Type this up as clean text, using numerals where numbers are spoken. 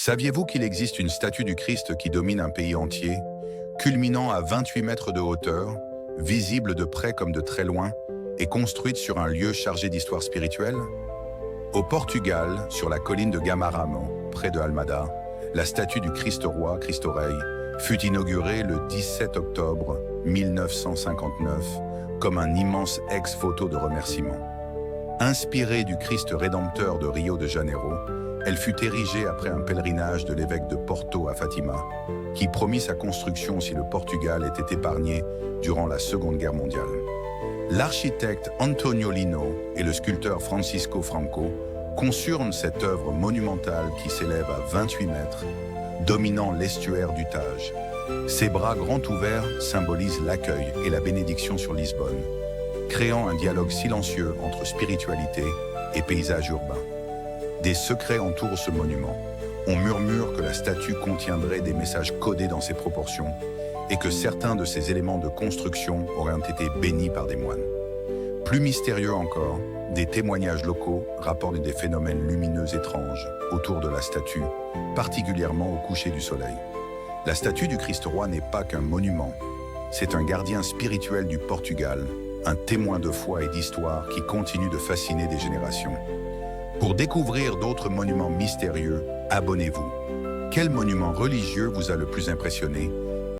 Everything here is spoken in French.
Saviez-vous qu'il existe une statue du Christ qui domine un pays entier, culminant à 28 mètres de hauteur, visible de près comme de très loin, et construite sur un lieu chargé d'histoire spirituelle? Au Portugal, sur la colline de Gamaramo, près de Almada, la statue du Christ roi, Cristo Rei, fut inaugurée le 17 octobre 1959 comme un immense ex-photo de remerciement. Inspirée du Christ rédempteur de Rio de Janeiro, elle fut érigée après un pèlerinage de l'évêque de Porto à Fatima, qui promit sa construction si le Portugal était épargné durant la Seconde Guerre mondiale. L'architecte Antonio Lino et le sculpteur Francisco Franco conçurent cette œuvre monumentale qui s'élève à 28 mètres, dominant l'estuaire du Tage. Ses bras grands ouverts symbolisent l'accueil et la bénédiction sur Lisbonne, créant un dialogue silencieux entre spiritualité et paysage urbain. Des secrets entourent ce monument. On murmure que la statue contiendrait des messages codés dans ses proportions et que certains de ses éléments de construction auraient été bénis par des moines. Plus mystérieux encore, des témoignages locaux rapportent des phénomènes lumineux étranges autour de la statue, particulièrement au coucher du soleil. La statue du Christ roi n'est pas qu'un monument, c'est un gardien spirituel du Portugal, un témoin de foi et d'histoire qui continue de fasciner des générations. Pour découvrir d'autres monuments mystérieux, abonnez-vous. Quel monument religieux vous a le plus impressionné?